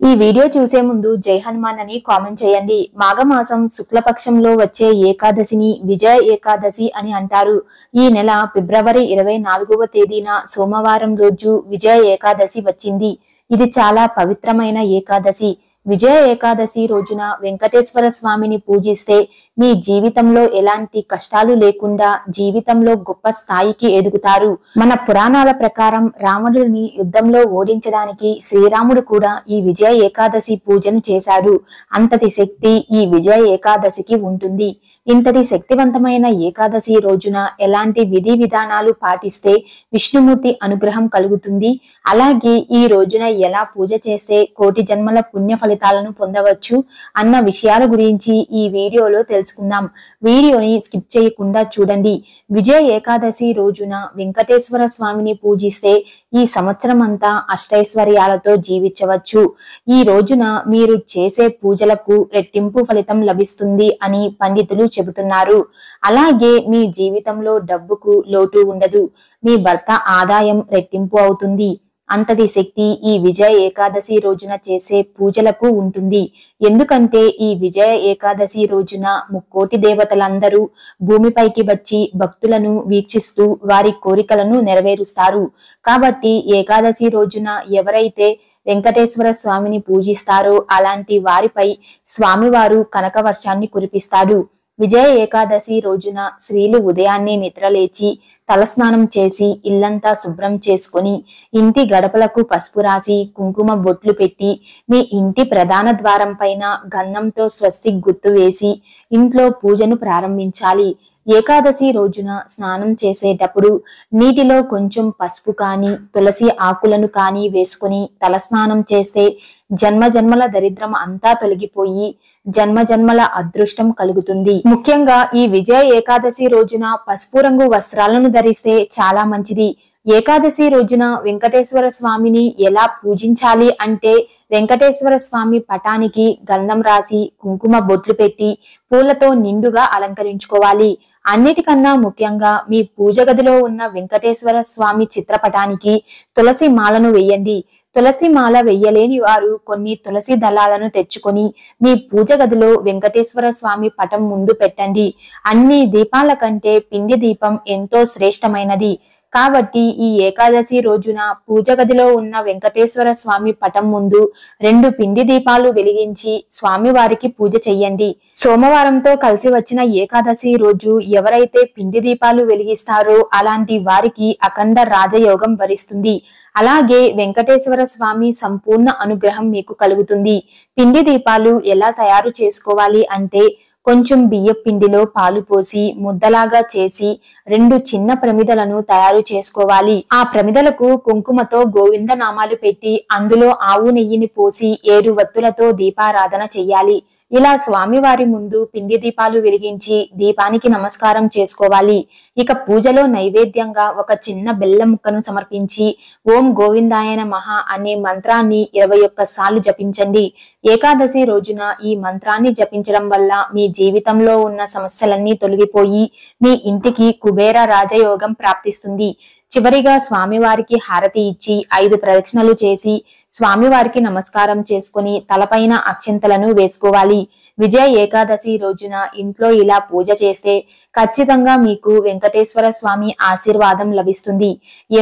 ఈ వీడియో చూసే ముందు జై హనుమాన్ అని కామెంట్ చేయండి. మాఘమాసం శుక్లపక్షంలో వచ్చే ఏకాదశిని విజయ ఏకాదశి అని అంటారు. ఈ నెల ఫిబ్రవరి 24వ తేదీన సోమవారం రోజు విజయ ఏకాదశి వచ్చింది. ఇది చాలా పవిత్రమైన ఏకాదశి. విజయ ఏకాదశి రోజున వెంకటేశ్వర స్వామిని పూజిస్తే మీ జీవితంలో ఎలాంటి కష్టాలు లేకుండా జీవితంలో గొప్ప స్థాయికి ఎదుగుతారు. మన పురాణాల ప్రకారం రావణుడిని యుద్ధంలో ఓడించడానికి శ్రీరాముడు కూడా ఈ విజయ ఏకాదశి పూజను చేశాడు. అంతటి శక్తి ఈ విజయ ఏకాదశికి ఉంటుంది. ఇంతటి శక్తివంతమైన ఏకాదశి రోజున ఎలాంటి విధి విధానాలు పాటిస్తే విష్ణుమూర్తి అనుగ్రహం కలుగుతుంది, అలాగే ఈ రోజున ఎలా పూజ చేస్తే కోటి జన్మల పుణ్య ఫలితాలను పొందవచ్చు అన్న విషయాల గురించి ఈ వీడియోలో తెలుసుకుందాం. వీడియోని స్కిప్ చేయకుండా చూడండి. విజయ ఏకాదశి రోజున వెంకటేశ్వర స్వామిని పూజిస్తే ఈ సంవత్సరం అంతా అష్టైశ్వర్యాలతో జీవించవచ్చు. ఈ రోజున మీరు చేసే పూజలకు రెట్టింపు ఫలితం లభిస్తుంది అని పండితులు చెబుతున్నారు. అలాగే మీ జీవితంలో డబ్బుకు లోటు ఉండదు. మీ భర్త ఆదాయం రెట్టింపు అవుతుంది. అంతటి శక్తి ఈ విజయ ఏకాదశి రోజున చేసే పూజలకు ఉంటుంది. ఎందుకంటే ఈ విజయ ఏకాదశి రోజున ముక్కోటి దేవతలందరూ భూమిపైకి వచ్చి భక్తులను వీక్షిస్తూ వారి కోరికలను నెరవేరుస్తారు. కాబట్టి ఏకాదశి రోజున ఎవరైతే వెంకటేశ్వర స్వామిని పూజిస్తారో అలాంటి వారిపై స్వామివారు కనక వర్షాన్ని కురిపిస్తాడు. విజయ ఏకాదశి రోజున స్త్రీలు ఉదయాన్నే నిద్రలేచి తలస్నానం చేసి ఇల్లంతా శుభ్రం చేసుకొని ఇంటి గడపలకు పసుపు రాసి కుంకుమ బొట్లు పెట్టి మీ ఇంటి ప్రధాన ద్వారం పైన గంధంతో స్వస్తిక్ గుర్తు వేసి ఇంట్లో పూజను ప్రారంభించాలి. ఏకాదశి రోజున స్నానం చేసేటప్పుడు నీటిలో కొంచెం పసుపు కానీ తులసి ఆకులను కానీ వేసుకొని తలస్నానం చేస్తే జన్మజన్మల దరిద్రం అంతా తొలగిపోయి జన్మజన్మల అదృష్టం కలుగుతుంది. ముఖ్యంగా ఈ విజయ ఏకాదశి రోజున పసుపు రంగు వస్త్రాలను ధరిస్తే చాలా మంచిది. ఏకాదశి రోజున వెంకటేశ్వర స్వామిని ఎలా పూజించాలి అంటే వెంకటేశ్వర స్వామి పటానికి గంధం రాసి కుంకుమ బొట్లు పెట్టి పూలతో నిండుగా అలంకరించుకోవాలి. అన్నిటికన్నా ముఖ్యంగా మీ పూజ గదిలో ఉన్న వెంకటేశ్వర స్వామి చిత్రపటానికి తులసి మాలను వేయండి. తులసి మాల వెయ్యలేని వారు కొన్ని తులసి దళాలను తెచ్చుకొని మీ పూజ గదిలో వెంకటేశ్వర స్వామి పటం ముందు పెట్టండి. అన్ని దీపాల కంటే పిండి దీపం ఎంతో శ్రేష్టమైనది. కాబట్టి ఈ ఏకాదశి రోజున పూజ గదిలో ఉన్న వెంకటేశ్వర స్వామి పటం ముందు 2 పిండి దీపాలు వెలిగించి స్వామి వారికి పూజ చెయ్యండి. సోమవారంతో కలిసి వచ్చిన ఏకాదశి రోజు ఎవరైతే పిండి దీపాలు వెలిగిస్తారో అలాంటి వారికి అఖండ రాజయోగం వరిస్తుంది. అలాగే వెంకటేశ్వర స్వామి సంపూర్ణ అనుగ్రహం మీకు కలుగుతుంది. పిండి దీపాలు ఎలా తయారు చేసుకోవాలి అంటే కొంచెం బియ్య పిండిలో పాలు పోసి ముద్దలాగా చేసి 2 చిన్న ప్రమిదలను తయారు చేసుకోవాలి. ఆ ప్రమిదలకు కుంకుమతో గోవింద నామాలు పెట్టి అందులో ఆవు నెయ్యిని పోసి 7 వత్తులతో దీపారాధన చెయ్యాలి. ఇలా స్వామివారి ముందు పిండి దీపాలు వెలిగించి దీపానికి నమస్కారం చేసుకోవాలి. ఇక పూజలో నైవేద్యంగా ఒక చిన్న బెల్లం ముక్కను సమర్పించి ఓం గోవిందాయ నమః అనే మంత్రాన్ని 21 సార్లు జపించండి. ఏకాదశి రోజున ఈ మంత్రాన్ని జపించడం వల్ల మీ జీవితంలో ఉన్న సమస్యలన్నీ తొలగిపోయి మీ ఇంటికి కుబేర రాజయోగం ప్రాప్తిస్తుంది. చివరిగా స్వామివారికి హారతి ఇచ్చి 5 ప్రదక్షిణలు చేసి స్వామివారికి నమస్కారం చేసుకుని తలపైన అక్షంతలను వేసుకోవాలి. విజయ ఏకాదశి రోజున ఇంట్లో ఇలా పూజ చేస్తే ఖచ్చితంగా మీకు వెంకటేశ్వర స్వామి ఆశీర్వాదం లభిస్తుంది.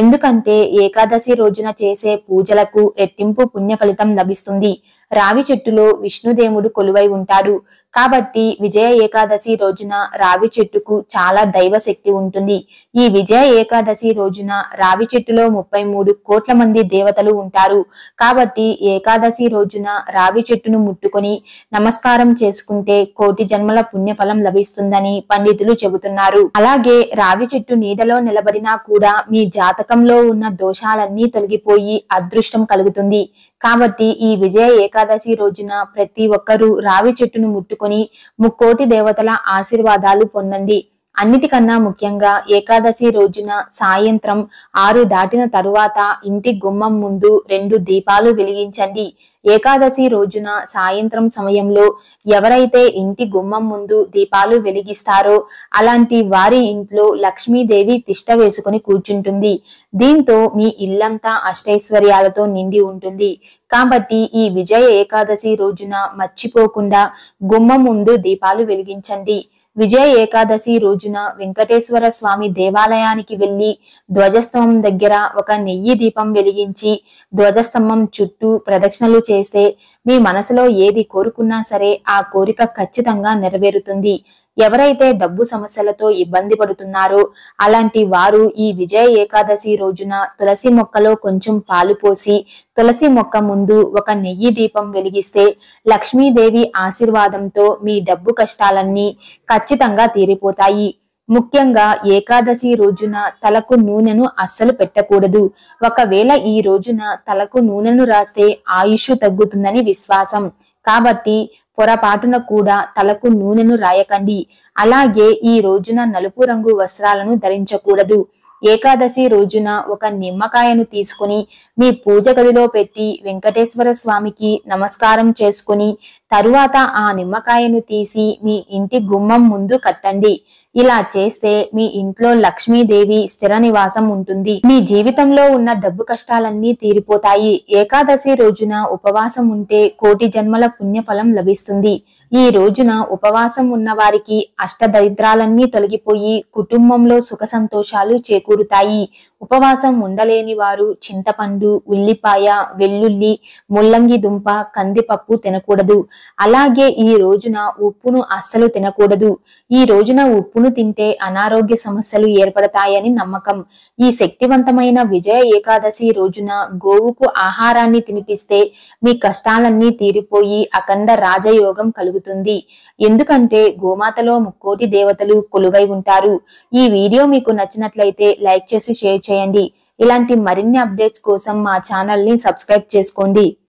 ఎందుకంటే ఏకాదశి రోజున చేసే పూజలకు రెట్టింపు పుణ్య ఫలితం లభిస్తుంది. రావి చెట్టులో విష్ణుదేవుడు కొలువై ఉంటాడు. కాబట్టి విజయ ఏకాదశి రోజున రావి చెట్టుకు చాలా దైవ శక్తి ఉంటుంది. ఈ విజయ ఏకాదశి రోజున రావి చెట్టులో 33 కోట్ల మంది దేవతలు ఉంటారు. కాబట్టి ఏకాదశి రోజున రావి చెట్టును ముట్టుకొని నమస్కారం చేసుకుంటే కోటి జన్మల పుణ్యఫలం లభిస్తుందని పండితులు చెబుతున్నారు. అలాగే రావి చెట్టు నీడలో నిలబడినా కూడా మీ జాతకంలో ఉన్న దోషాలన్నీ తొలగిపోయి అదృష్టం కలుగుతుంది. కాబట్టి ఈ విజయ ఏకాదశి రోజున ప్రతి ఒక్కరూ రావి చెట్టును ముట్టుకొని ముక్కోటి దేవతల ఆశీర్వాదాలు పొందండి. అన్నిటికన్నా ముఖ్యంగా ఏకాదశి రోజున సాయంత్రం 6 దాటిన తరువాత ఇంటి గుమ్మం ముందు 2 దీపాలు వెలిగించండి. ఏకాదశి రోజున సాయంత్రం సమయంలో ఎవరైతే ఇంటి గుమ్మం ముందు దీపాలు వెలిగిస్తారో అలాంటి వారి ఇంట్లో లక్ష్మీదేవి తిష్ట వేసుకుని కూర్చుంటుంది. దీంతో మీ ఇల్లంతా అష్టైశ్వర్యాలతో నిండి ఉంటుంది. కాబట్టి ఈ విజయ ఏకాదశి రోజున మర్చిపోకుండా గుమ్మం ముందు దీపాలు వెలిగించండి. విజయ ఏకాదశి రోజున వెంకటేశ్వర స్వామి దేవాలయానికి వెళ్లి ధ్వజస్తంభం దగ్గర ఒక నెయ్యి దీపం వెలిగించి ధ్వజస్తంభం చుట్టూ ప్రదక్షిణలు చేస్తే మీ మనసులో ఏది కోరుకున్నా సరే ఆ కోరిక ఖచ్చితంగా నెరవేరుతుంది. ఎవరైతే డబ్బు సమస్యలతో ఇబ్బంది పడుతున్నారో అలాంటి వారు ఈ విజయ ఏకాదశి రోజున తులసి మొక్కలో కొంచెం పాలు పోసి తులసి మొక్క ముందు ఒక నెయ్యి దీపం వెలిగిస్తే లక్ష్మీదేవి ఆశీర్వాదంతో మీ డబ్బు కష్టాలన్నీ ఖచ్చితంగా తీరిపోతాయి. ముఖ్యంగా ఏకాదశి రోజున తలకు నూనెను అస్సలు పెట్టకూడదు. ఒకవేళ ఈ రోజున తలకు నూనెను రాస్తే ఆయుష్ తగ్గుతుందని విశ్వాసం. కాబట్టి పొరపాటున కూడా తలకు నూనెను రాయకండి. అలాగే ఈ రోజున నలుపు రంగు వస్త్రాలను ధరించకూడదు. ఏకాదశి రోజున ఒక నిమ్మకాయను తీసుకుని మీ పూజ గదిలో పెట్టి వెంకటేశ్వర స్వామికి నమస్కారం చేసుకుని తరువాత ఆ నిమ్మకాయను తీసి మీ ఇంటి గుమ్మం ముందు కట్టండి. ఇలా చేస్తే మీ ఇంట్లో లక్ష్మీదేవి స్థిర నివాసం ఉంటుంది. మీ జీవితంలో ఉన్న డబ్బు కష్టాలన్నీ తీరిపోతాయి. ఏకాదశి రోజున ఉపవాసం ఉంటే కోటి జన్మల పుణ్యఫలం లభిస్తుంది. ఈ రోజున ఉపవాసం ఉన్న వారికి అష్టదరిద్రాలన్నీ తొలగిపోయి కుటుంబంలో సుఖ సంతోషాలు చేకూరుతాయి. ఉపవాసం ఉండలేని వారు చింతపండు, ఉల్లిపాయ, వెల్లుల్లి, ముల్లంగి దుంప, కందిపప్పు తినకూడదు. అలాగే ఈ రోజున ఉప్పును అస్సలు తినకూడదు. ఈ రోజున ఉప్పును తింటే అనారోగ్య సమస్యలు ఏర్పడతాయని నమ్మకం. ఈ శక్తివంతమైన విజయ ఏకాదశి రోజున గోవుకు ఆహారాన్ని తినిపిస్తే మీ కష్టాలన్నీ తీరిపోయి అఖండ రాజయోగం కలుగుతుంది. ఎందుకంటే గోమాతలో ముక్కోటి దేవతలు కొలువై ఉంటారు. ఈ వీడియో మీకు నచ్చినట్లయితే లైక్ చేసి షేర్ చేయండి. ఇలాంటి మరిన్ని అప్డేట్స్ కోసం మా ఛానల్ ని సబ్స్క్రైబ్ చేసుకోండి.